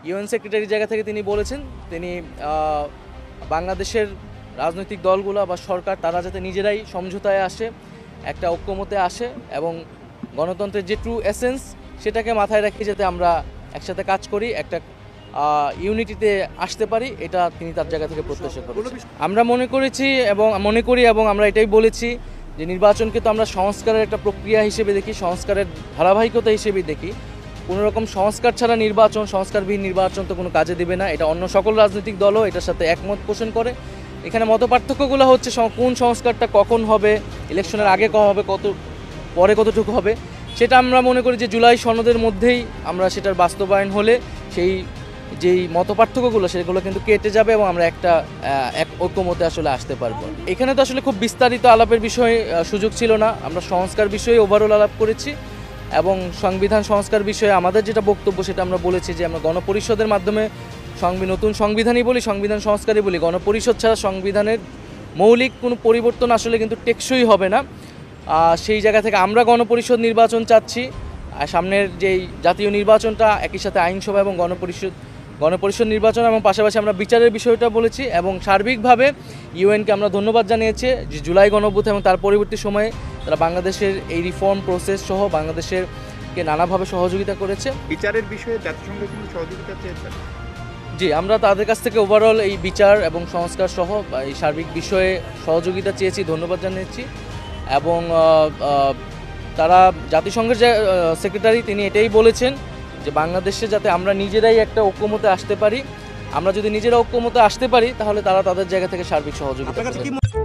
UN সেক্রেটারির জায়গা থেকে তিনি বলেছেন তিনি বাংলাদেশের রাজনৈতিক দলগুলো বা সরকার তারা যাতে নিজেরাই সমঝোতায় আসে, একটা ঐক্যমতে আসে এবং গণতন্ত্রের যে ট্রু এসেন্স সেটাকে মাথায় রেখে যাতে আমরা একসাথে কাজ করি, একটা ইউনিটিতে আসতে পারি, এটা তিনি তার জায়গা থেকে প্রত্যাশা করেছেন। আমরা মনে করি এবং আমরা এটাই বলেছি যে নির্বাচনকে তো আমরা সংস্কারের একটা প্রক্রিয়া হিসেবে দেখি, সংস্কারের ধারাবাহিকতা হিসেবেই দেখি। কোনো রকম সংস্কার ছাড়া নির্বাচন, সংস্কারবিহীন নির্বাচন তো কোনো কাজে দেবে না। এটা অন্য সকল রাজনৈতিক দলও এটার সাথে একমত পোষণ করে। এখানে মতপার্থক্যগুলো হচ্ছে কোন সংস্কারটা কখন হবে, ইলেকশনের আগে কখন হবে, পরে কতটুকু হবে, সেটা আমরা মনে করি যে জুলাই সনদের মধ্যেই আমরা সেটার বাস্তবায়ন হলে সেই যেই মতপার্থক্যগুলো সেগুলো কিন্তু কেটে যাবে এবং আমরা এক ঐক্যমতে আসলে আসতে পারবো। এখানে তো আসলে খুব বিস্তারিত আলাপের বিষয়ে সুযোগ ছিল না। আমরা সংস্কার বিষয়ে ওভারঅল আলাপ করেছি এবং সংবিধান সংস্কার বিষয়ে আমাদের যেটা বক্তব্য সেটা আমরা বলেছি যে আমরা গণপরিষদের মাধ্যমে নতুন সংবিধানই বলি, সংবিধান সংস্কারই বলি। গণপরিষদ ছাড়া সংবিধানের মৌলিক কোনো পরিবর্তন আসলে কিন্তু টেকসই হবে না। সেই জায়গা থেকে আমরা গণপরিষদ নির্বাচন চাচ্ছি। সামনের যেই জাতীয় নির্বাচনটা একই সাথে আইনসভা এবং গণপরিষদ নির্বাচন এবং পাশাপাশি আমরা বিচারের বিষয়টা বলেছি এবং সার্বিকভাবে ইউএনকে আমরা ধন্যবাদ জানিয়েছি যে জুলাই গণঅভ্যুত্থান এবং তার পরবর্তী সময়ে তারা বাংলাদেশের এই রিফর্ম প্রসেস সহ বাংলাদেশেরকে নানাভাবে সহযোগিতা করেছে। বিচারের বিষয়ে জাতিসংঘের কোনো সহযোগিতা চেয়েছেন? জি, আমরা তাদের কাছ থেকে ওভারঅল এই বিচার এবং সংস্কার সহ এই সার্বিক বিষয়ে সহযোগিতা চেয়েছি, ধন্যবাদ জানিয়েছি এবং তারা জাতিসংঘের যে সেক্রেটারি তিনি এটাই বলেছেন যে বাংলাদেশে যাতে আমরা নিজেরাই একটা ঐক্যমতে আসতে পারি, আমরা যদি নিজেরা ঐক্যমতে আসতে পারি তাহলে তারা তাদের জায়গা থেকে সার্বিক সহযোগিতা করবে।